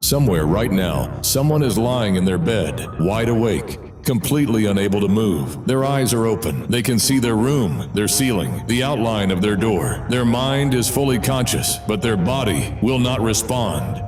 Somewhere right now, someone is lying in their bed, wide awake, completely unable to move. Their eyes are open. They can see their room, their ceiling, the outline of their door. Their mind is fully conscious, but their body will not respond.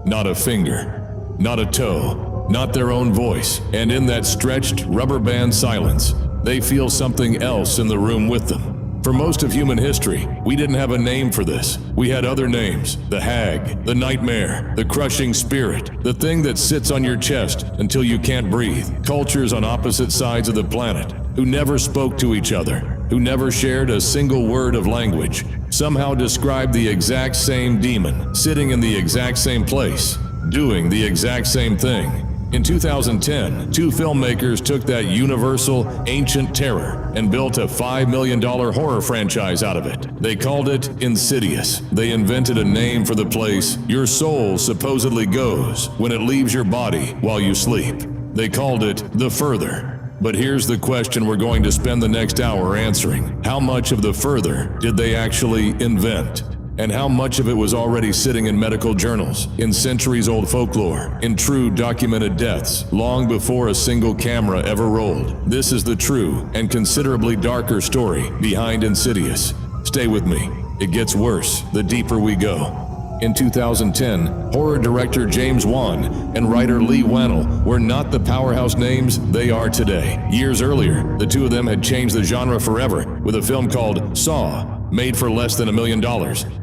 Not a finger, not a toe, not their own voice. And in that stretched, rubber band silence, they feel something else in the room with them. For most of human history, we didn't have a name for this. We had other names: the hag, the nightmare, the crushing spirit, the thing that sits on your chest until you can't breathe. Cultures on opposite sides of the planet who never spoke to each other, who never shared a single word of language, somehow described the exact same demon, sitting in the exact same place, doing the exact same thing. In 2010, two filmmakers took that universal, ancient terror and built a $5 million horror franchise out of it. They called it Insidious. They invented a name for the place your soul supposedly goes when it leaves your body while you sleep. They called it The Further. But here's the question we're going to spend the next hour answering. How much of The Further did they actually invent? And how much of it was already sitting in medical journals, in centuries-old folklore, in true documented deaths, long before a single camera ever rolled? This is the true and considerably darker story behind Insidious. Stay with me. It gets worse the deeper we go. In 2010, horror director James Wan and writer Leigh Whannell were not the powerhouse names they are today. Years earlier, the two of them had changed the genre forever with a film called Saw, made for less than $1 million,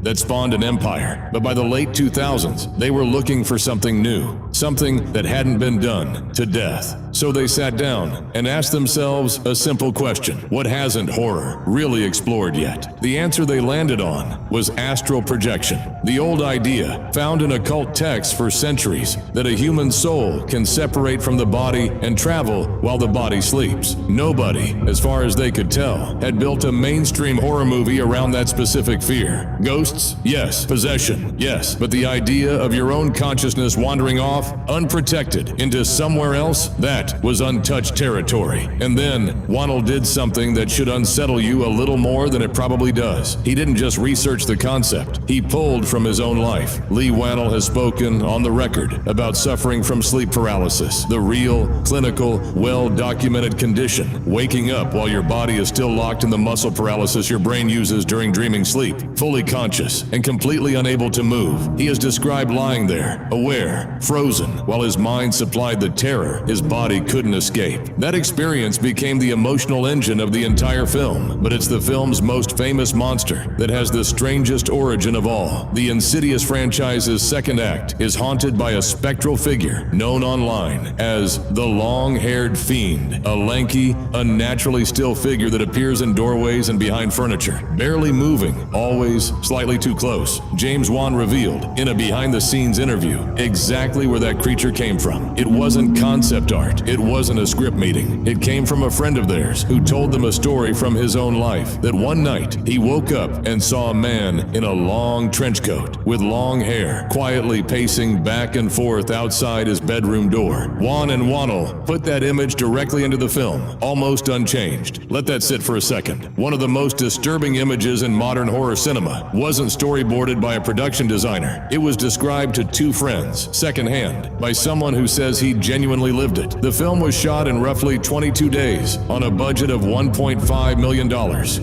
that spawned an empire. But by the late 2000s, they were looking for something new, something that hadn't been done to death. So they sat down and asked themselves a simple question: what hasn't horror really explored yet? The answer they landed on was astral projection, the old idea, found in occult texts for centuries, that a human soul can separate from the body and travel while the body sleeps. Nobody, as far as they could tell, had built a mainstream horror movie around that specific fear. Ghosts? Yes. Possession? Yes. But the idea of your own consciousness wandering off, unprotected, into somewhere else, that was untouched territory. And then, Whannell did something that should unsettle you a little more than it probably does. He didn't just research the concept, he pulled from his own life. Leigh Whannell has spoken on the record about suffering from sleep paralysis, the real, clinical, well-documented condition, waking up while your body is still locked in the muscle paralysis your brain uses during dreaming sleep, fully conscious and completely unable to move. He has described lying there, aware, frozen, while his mind supplied the terror his body couldn't escape. That experience became the emotional engine of the entire film, but it's the film's most famous monster that has the strangest origin of all. The Insidious franchise's second act is haunted by a spectral figure known online as the Long-Haired Fiend, a lanky, unnaturally still figure that appears in doorways and behind furniture, barely moving, always slightly too close. James Wan revealed in a behind-the-scenes interview exactly where that creature came from. It wasn't concept art. It wasn't a script meeting. It came from a friend of theirs who told them a story from his own life, that one night he woke up and saw a man in a long trench coat with long hair quietly pacing back and forth outside his bedroom door. Wan and Whannell put that image directly into the film, almost unchanged. Let that sit for a second. One of the most disturbing images in modern horror cinema wasn't storyboarded by a production designer. It was described to two friends, secondhand, by someone who says he genuinely lived it. The film was shot in roughly 22 days on a budget of $1.5 million,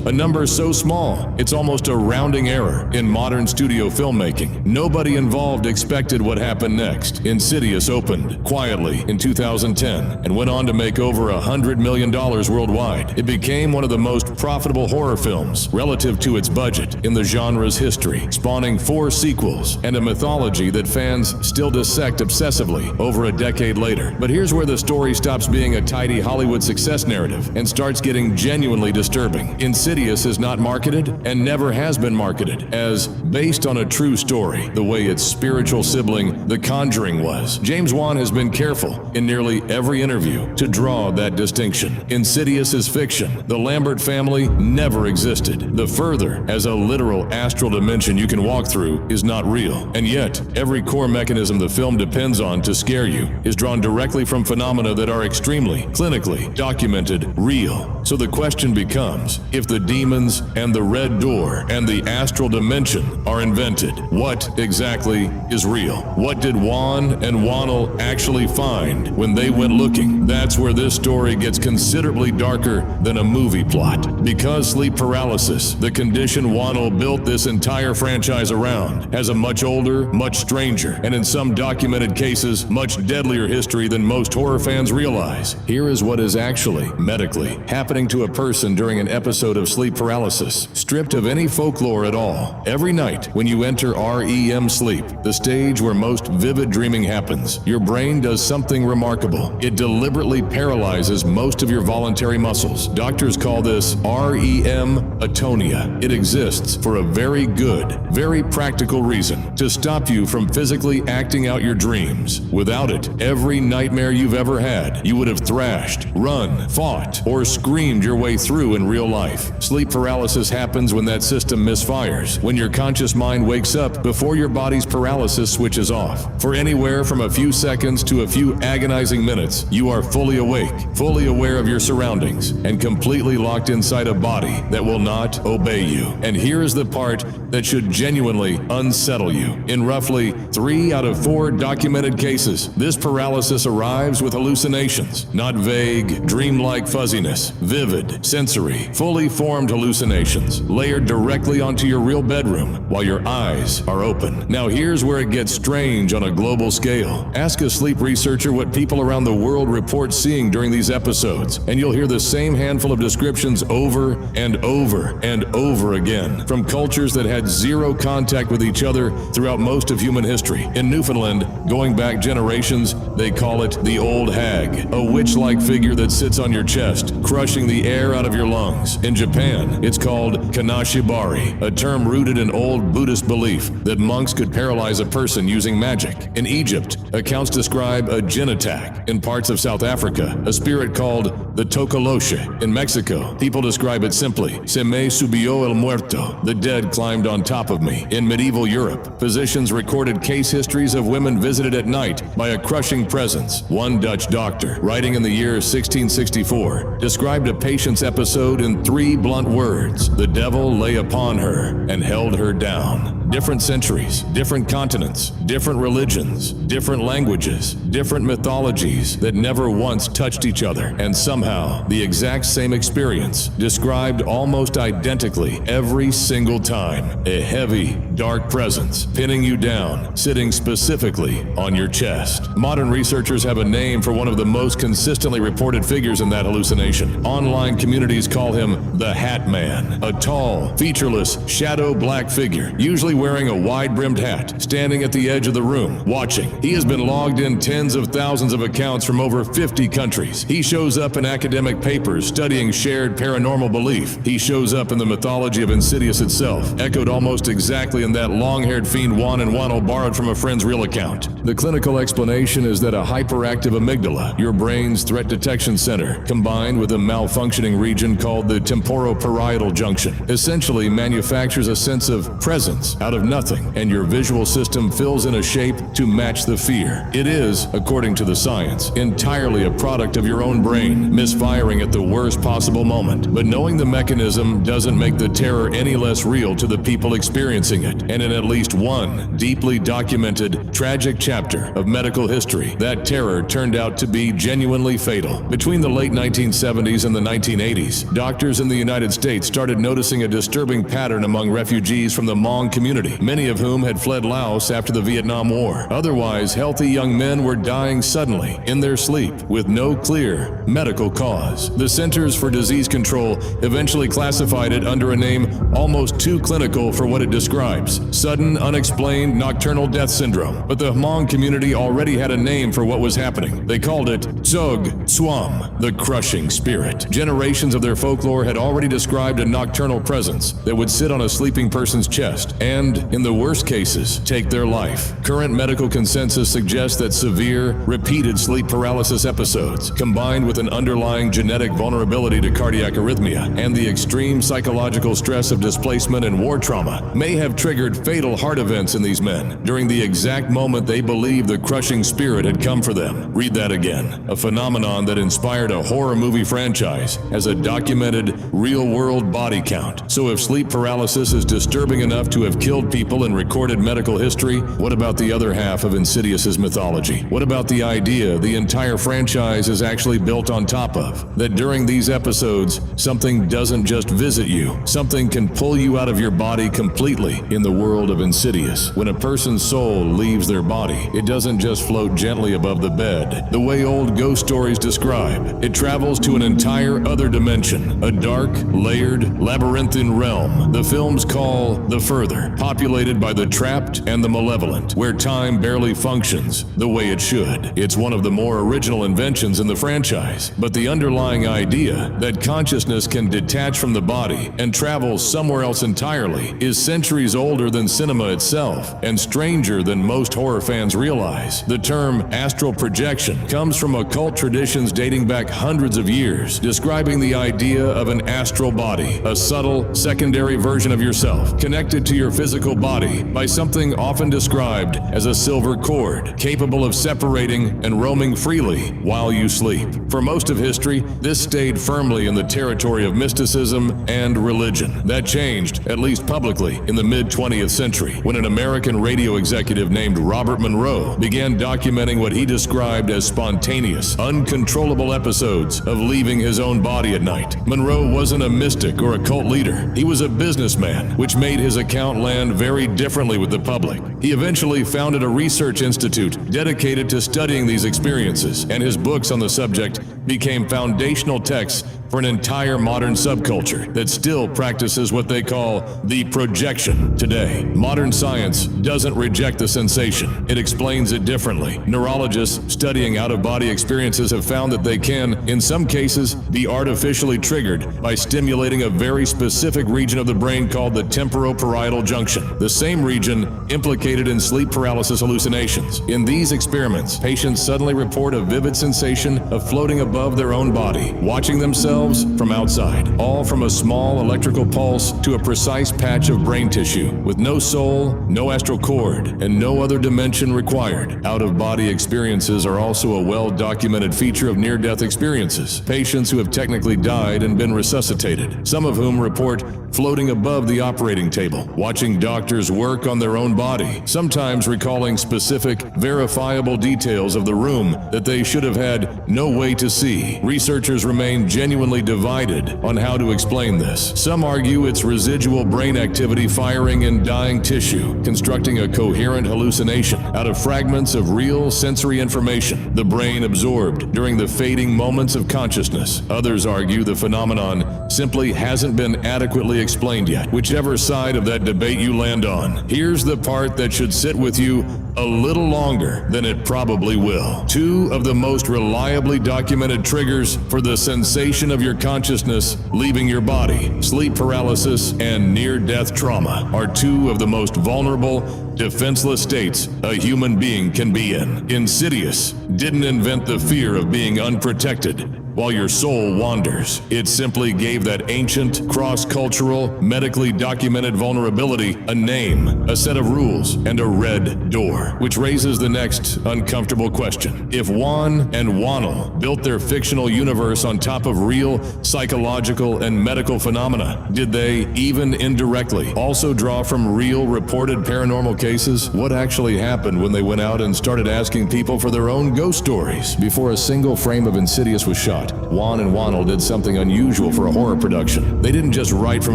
a number so small it's almost a rounding error in modern studio filmmaking. Nobody involved expected what happened next. Insidious opened quietly in 2010 and went on to make over $100 million worldwide. It became one of the most profitable horror films relative to its budget in the genre's history, spawning 4 sequels and a mythology that fans still dissect obsessively over a decade later. But here's where the story stops being a tidy Hollywood success narrative and starts getting genuinely disturbing. Insidious is not marketed and never has been marketed as based on a true story, the way its spiritual sibling, The Conjuring, was. James Wan has been careful in nearly every interview to draw that distinction. Insidious is fiction. The Lambert family never existed. The Further, as a literal astral dimension you can walk through, is not real. And yet, every core mechanism the film depends on to scare you is drawn directly from phenomena that are extremely, clinically documented, real. So the question becomes, if the demons and the red door and the astral dimension are invented, what exactly is real? What did Juan and Wannel actually find when they went looking? That's where this story gets considerably darker than a movie plot. Because sleep paralysis, the condition Wannel built this entire franchise around, has a much older, much stranger, and in some documented cases, much deadlier history than most horror fans realize. Here is what is actually, medically, happening to a person during an episode of sleep paralysis, stripped of any folklore at all. Every night, when you enter REM sleep, the stage where most vivid dreaming happens, your brain does something remarkable. It deliberately paralyzes most of your voluntary muscles. Doctors call this REM atonia. It exists for a very good, very practical reason, to stop you from physically acting out your dreams. Without it, every nightmare you've ever had, you would have thrashed, run, fought, or screamed your way through in real life. Sleep paralysis happens when that system misfires, when your conscious mind wakes up before your body's paralysis switches off. For anywhere from a few seconds to a few agonizing minutes, you are fully awake, fully aware of your surroundings, and completely locked inside a body that will not obey you. And here is the part that should genuinely unsettle you. In roughly 3 out of 4 documented cases, this paralysis arrives with hallucinations, not vague, dreamlike fuzziness, vivid, sensory, fully formed hallucinations, layered directly onto your real bedroom while your eyes are open. Now here's where it gets strange on a global scale. Ask a sleep researcher what people around the world report seeing during these episodes, and you'll hear the same handful of descriptions over and over and over again, from cultures that had zero contact with each other throughout most of human history. In Newfoundland, going back generations, they call it the old hag, a witch-like figure that sits on your chest, crushing the air out of your lungs. In Japan, it's called kanashibari, a term rooted in old Buddhist belief that monks could paralyze a person using magic. In Egypt, accounts describe a jinn attack. In parts of South Africa, a spirit called the tokoloshe. In Mexico, people describe it simply, se me subió el muerto, the dead climbed on top of me. In medieval Europe, physicians recorded case histories of women visited at night by a crushing presence. One Dutch doctor, writing in the year 1664, described a patient's episode in 3 blunt words: the devil lay upon her and held her down. Different centuries, different continents, different religions, different languages, different mythologies that never once touched each other, and somehow the exact same experience, described almost identically every single time. A heavy, dark presence pinning you down, sitting specifically on your chest. Modern researchers have a name for one of the most consistently reported figures in that hallucination. Online communities call him the Hat Man, a tall, featureless, shadow black figure, usually wearing a wide-brimmed hat, standing at the edge of the room, watching. He has been logged in tens of thousands of accounts from over 50 countries. He shows up in academic papers studying shared paranormal belief. He shows up in the mythology of Insidious itself, echoed almost exactly in that long-haired fiend Juan and Wannel borrowed from a friend's real account. The clinical explanation is that a hyperactive amygdala, your brain's threat detection center, combined with a malfunctioning region called the temporoparietal junction, essentially manufactures a sense of presence out of nothing, and your visual system fills in a shape to match the fear. It is, according to the science, entirely a product of your own brain, misfiring at the worst possible moment. But knowing the mechanism doesn't make the terror any less real to the people experiencing it. And in at least one deeply documented, tragic chapter of medical history, that terror turned out to be genuinely fatal. Between the late 1970s and the 1980s, doctors in the United States started noticing a disturbing pattern among refugees from the Hmong community, many of whom had fled Laos after the Vietnam War. Otherwise, healthy young men were dying suddenly, in their sleep, with no clear medical cause. The Centers for Disease Control eventually classified it under a name almost too clinical for what it describes: sudden, unexplained nocturnal death syndrome. But the Hmong community already had a name for what was happening. They called it Tsog Swam, the crushing spirit. Generations of their folklore had already described a nocturnal presence that would sit on a sleeping person's chest and, in the worst cases, take their life. Current medical consensus suggests that severe, repeated sleep paralysis episodes, combined with an underlying genetic vulnerability to cardiac arrhythmia and the extreme psychological stress of displacement and war trauma, may have triggered triggered fatal heart events in these men during the exact moment they believed the crushing spirit had come for them. Read that again. A phenomenon that inspired a horror movie franchise has a documented real-world body count. So if sleep paralysis is disturbing enough to have killed people in recorded medical history, what about the other half of Insidious's mythology? What about the idea the entire franchise is actually built on top of? That during these episodes, something doesn't just visit you, something can pull you out of your body completely. In the world of Insidious, when a person's soul leaves their body, it doesn't just float gently above the bed, the way old ghost stories describe. It travels to an entire other dimension, a dark, layered, labyrinthine realm the films call The Further, populated by the trapped and the malevolent, where time barely functions the way it should. It's one of the more original inventions in the franchise, but the underlying idea that consciousness can detach from the body and travel somewhere else entirely is centuries older than cinema itself and stranger than most horror fans realize. The term astral projection comes from occult traditions dating back hundreds of years, describing the idea of an astral body, a subtle, secondary version of yourself, connected to your physical body by something often described as a silver cord, capable of separating and roaming freely while you sleep. For most of history, this stayed firmly in the territory of mysticism and religion. That changed, at least publicly, in the mid-20th century, when an American radio executive named Robert Monroe began documenting what he described as spontaneous, uncontrollable episodes of leaving his own body at night. Monroe wasn't a mystic or a cult leader. He was a businessman, which made his account land very differently with the public. He eventually founded a research institute dedicated to studying these experiences, and his books on the subject became foundational texts for an entire modern subculture that still practices what they call the projection today. Modern science doesn't reject the sensation. It explains it differently. Neurologists studying out-of-body experiences have found that they can, in some cases, be artificially triggered by stimulating a very specific region of the brain called the temporoparietal junction, the same region implicated in sleep paralysis hallucinations. In these experiments, patients suddenly report a vivid sensation of floating above their own body, watching themselves from outside, all from a small electrical pulse to a precise patch of brain tissue, with no soul, no astral cord, and no other dimension required. Out-of-body experiences are also a well-documented feature of near-death experiences. Patients who have technically died and been resuscitated, some of whom report floating above the operating table, watching doctors work on their own body, sometimes recalling specific, verifiable details of the room that they should have had no way to see. Researchers remain genuinely divided on how to explain this. Some argue it's residual brain activity firing in dying tissue, constructing a coherent hallucination out of fragments of real sensory information the brain absorbed during the fading moments of consciousness. Others argue the phenomenon simply hasn't been adequately explained yet. Whichever side of that debate you land on, here's the part that should sit with you a little longer than it probably will. Two of the most reliably documented triggers for the sensation of your consciousness leaving your body, sleep paralysis and near-death trauma, are two of the most vulnerable, defenseless states a human being can be in. Insidious didn't invent the fear of being unprotected while your soul wanders. It simply gave that ancient, cross-cultural, medically documented vulnerability a name, a set of rules, and a red door. Which raises the next uncomfortable question. If Juan and Wannell built their fictional universe on top of real psychological and medical phenomena, did they, even indirectly, also draw from real reported paranormal cases? What actually happened when they went out and started asking people for their own ghost stories? Before a single frame of Insidious was shot, Juan and Wannell did something unusual for a horror production. They didn't just write from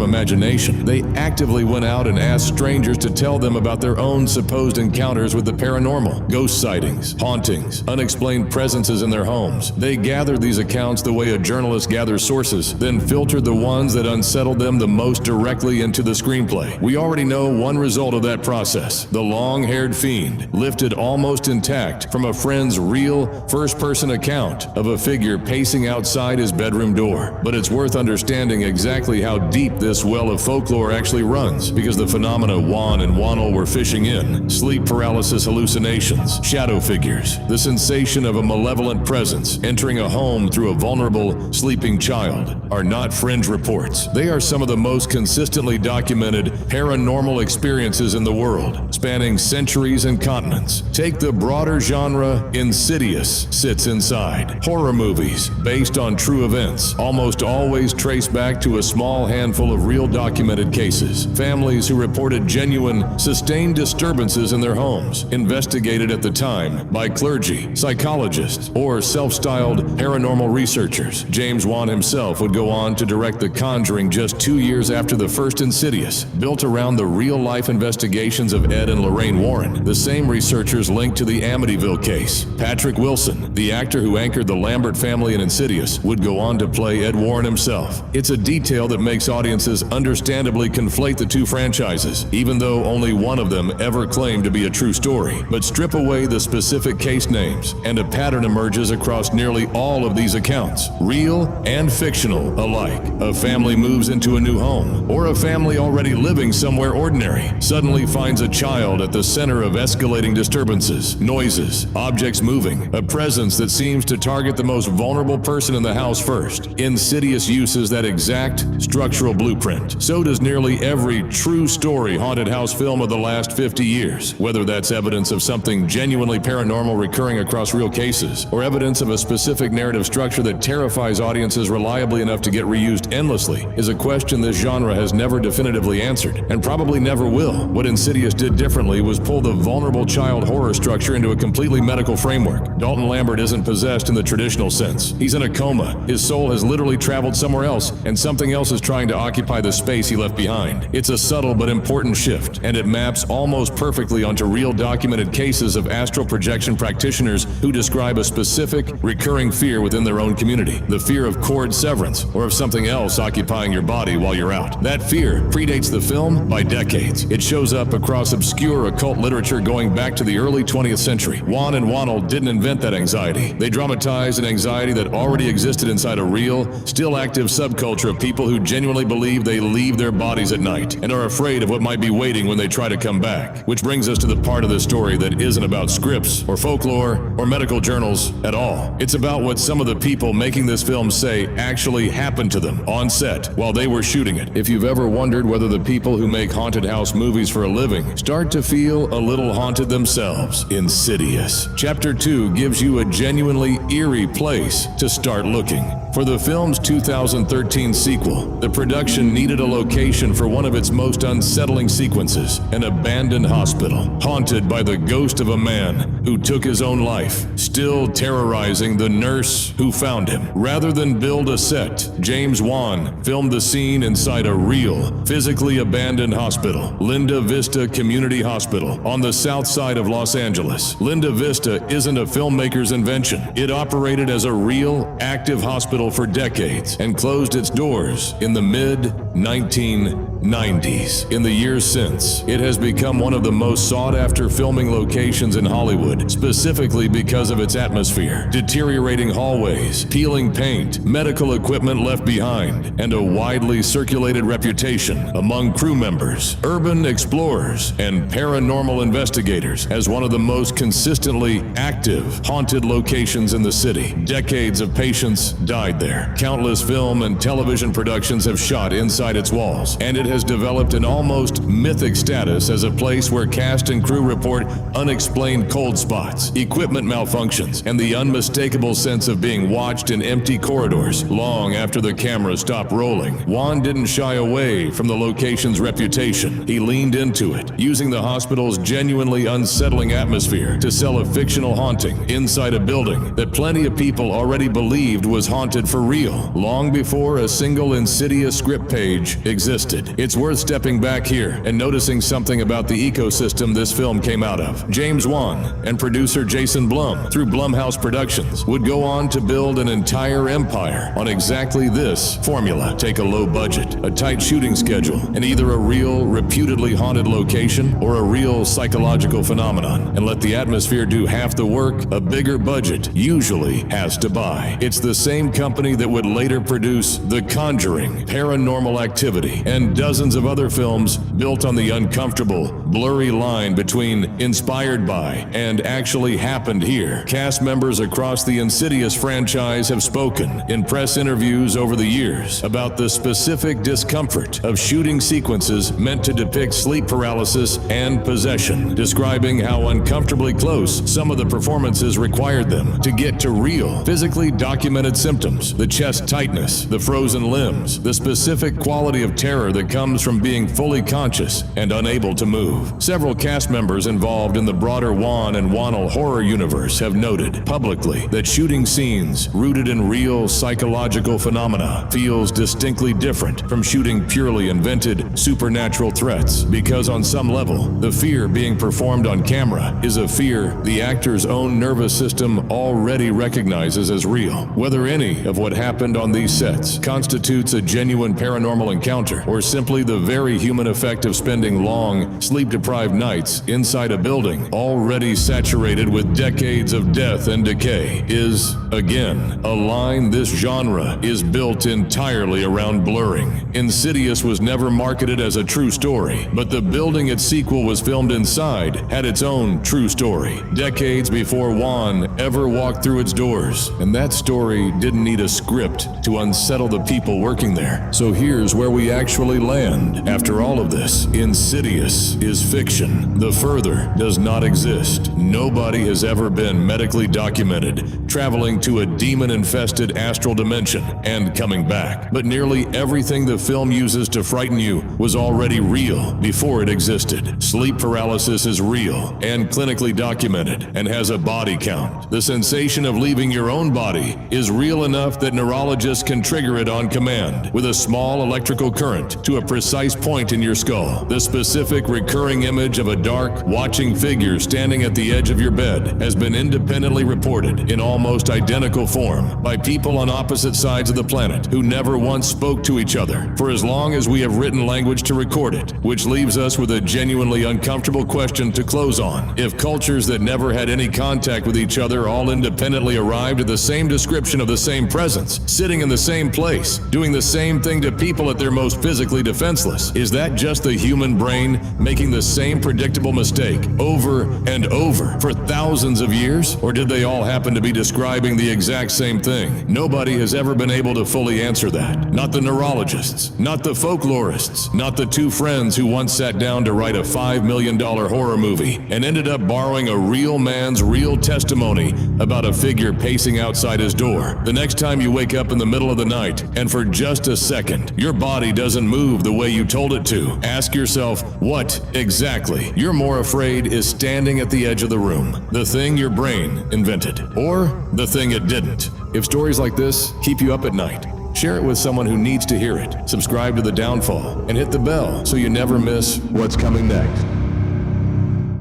imagination. They actively went out and asked strangers to tell them about their own supposed encounters with the paranormal, ghost sightings, hauntings, unexplained presences in their homes. They gathered these accounts the way a journalist gathers sources, then filtered the ones that unsettled them the most directly into the screenplay. We already know one result of that process. The long-haired fiend, lifted almost intact from a friend's real, first-person account of a figure pacing missing outside his bedroom door. But it's worth understanding exactly how deep this well of folklore actually runs, because the phenomena Juan and Wannell were fishing in, sleep paralysis hallucinations, shadow figures, the sensation of a malevolent presence entering a home through a vulnerable, sleeping child, are not fringe reports. They are some of the most consistently documented paranormal experiences in the world, spanning centuries and continents. Take the broader genre Insidious sits inside. Horror movies based on true events, almost always trace back to a small handful of real documented cases. Families who reported genuine, sustained disturbances in their homes, investigated at the time by clergy, psychologists, or self-styled paranormal researchers. James Wan himself would go on to direct The Conjuring just 2 years after the first Insidious, built around the real-life investigations of Ed and Lorraine Warren, the same researchers linked to the Amityville case. Patrick Wilson, the actor who anchored the Lambert family in Insidious, would go on to play Ed Warren himself. It's a detail that makes audiences understandably conflate the two franchises, even though only one of them ever claimed to be a true story. But strip away the specific case names, and a pattern emerges across nearly all of these accounts, real and fictional alike. A family moves into a new home, or a family already living somewhere ordinary suddenly finds a child at the center of escalating disturbances, noises, objects moving, a presence that seems to target the most vulnerable person in the house first. Insidious uses that exact structural blueprint. So does nearly every true story haunted house film of the last 50 years, whether that's evidence of something genuinely paranormal recurring across real cases, or evidence of a specific narrative structure that terrifies audiences reliably enough to get reused endlessly, is a question this genre has never definitively answered, and probably never will. What Insidious did differently was pull the vulnerable child horror structure into a completely medical framework. Dalton Lambert isn't possessed in the traditional sense. He's in a coma. His soul has literally traveled somewhere else, and something else is trying to occupy the space he left behind. It's a subtle but important shift, and it maps almost perfectly onto real documented cases of astral projection practitioners who describe a specific, recurring fear within their own community. The fear of cord severance, or of something else occupying your body while you're out. That fear predates the film by decades. It shows up across obscure occult literature going back to the early 20th century. Juan and Wannell didn't invent that anxiety. They dramatized an anxiety that already existed inside a real, still active subculture of people who genuinely believe they leave their bodies at night and are afraid of what might be waiting when they try to come back. Which brings us to the part of the story that isn't about scripts or folklore or medical journals at all. It's about what some of the people making this film say actually happened to them on set while they were shooting it. If you've ever wondered whether the people who make haunted house movies for a living start to feel a little haunted themselves, Insidious. Chapter 2 gives you a genuinely eerie place to start looking. For the film's 2013 sequel, the production needed a location for one of its most unsettling sequences, an abandoned hospital, haunted by the ghost of a man who took his own life, still terrorizing the nurse who found him. Rather than build a set, James Wan filmed the scene inside a real, physically abandoned hospital, Linda Vista Community Hospital, on the south side of Los Angeles. Linda Vista isn't a filmmaker's invention. It operated as a real, active hospital for decades and closed its doors in the mid-1990s. In the years since, it has become one of the most sought-after filming locations in Hollywood, specifically because of its atmosphere, deteriorating hallways, peeling paint, medical equipment left behind, and a widely circulated reputation among crew members, urban explorers, and paranormal investigators as one of the most consistently active haunted locations in the city. Decades of patients died there. Countless film and television productions have shot inside its walls, and it has developed an almost mythic status as a place where cast and crew report unexplained cold spots, equipment malfunctions, and the unmistakable sense of being watched in empty corridors long after the cameras stop rolling. Wan didn't shy away from the location's reputation. He leaned into it, using the hospital's genuinely unsettling atmosphere to sell a fictional haunting inside a building that plenty of people already believed was haunted for real, long before a single Insidious script page age existed. It's worth stepping back here and noticing something about the ecosystem this film came out of. James Wan and producer Jason Blum, through Blumhouse Productions, would go on to build an entire empire on exactly this formula. Take a low budget, a tight shooting schedule, and either a real, reputedly haunted location or a real psychological phenomenon, and let the atmosphere do half the work a bigger budget usually has to buy. It's the same company that would later produce The Conjuring, Paranormal Activity, and dozens of other films built on the uncomfortable, blurry line between inspired by and actually happened here. Cast members across the Insidious franchise have spoken in press interviews over the years about the specific discomfort of shooting sequences meant to depict sleep paralysis and possession, describing how uncomfortably close some of the performances required them to get to real, physically documented symptoms, the chest tightness, the frozen limbs, the specific quality of terror that comes from being fully conscious and unable to move. Several cast members involved in the broader Wan and Wannell horror universe have noted publicly that shooting scenes rooted in real psychological phenomena feels distinctly different from shooting purely invented supernatural threats, because on some level, the fear being performed on camera is a fear the actor's own nervous system already recognizes as real. Whether any of what happened on these sets constitutes a genuine paranormal encounter or simply the very human effect of spending long, sleep-deprived nights inside a building already saturated with decades of death and decay is, again, a line this genre is built entirely around blurring. Insidious was never marketed as a true story, but the building its sequel was filmed inside had its own true story, decades before Wan ever walked through its doors. And that story didn't need a script to unsettle the people working there. So here's where we actually land. After all of this, Insidious is fiction. The further does not exist. Nobody has ever been medically documented traveling to a demon-infested astral dimension and coming back. But nearly everything the film uses to frighten you was already real before it existed. Sleep paralysis is real and clinically documented and has a body count. The sensation of leaving your own body is real enough that neurologists can trigger it on command with a small electrical current to a precise point in your skull. The specific recurring image of a dark, watching figure standing at the edge of your bed has been independently reported in almost identical form by people on opposite sides of the planet who never once spoke to each other for as long as we have written language to record it, which leaves us with a genuinely uncomfortable question to close on. If cultures that never had any contact with each other all independently arrived at the same description of the same presence, sitting in the same place, doing the same thing to people at their most physically defenseless, is that just the human brain making the same predictable mistake over and over for thousands of years? Or did they all happen to be describing the exact same thing? Nobody has ever been able to fully answer that. Not the neurologists, not the folklorists, not the two friends who once sat down to write a $5 million horror movie and ended up borrowing a real man's real testimony about a figure pacing outside his door. The next time you wake up in the middle of the night and for just a second, your body doesn't move the way you told it to, ask yourself, what exactly you're more afraid is standing at the edge of the room, the thing your brain invented, or the thing it didn't. If stories like this keep you up at night, share it with someone who needs to hear it. Subscribe to The Downfall and hit the bell so you never miss what's coming next.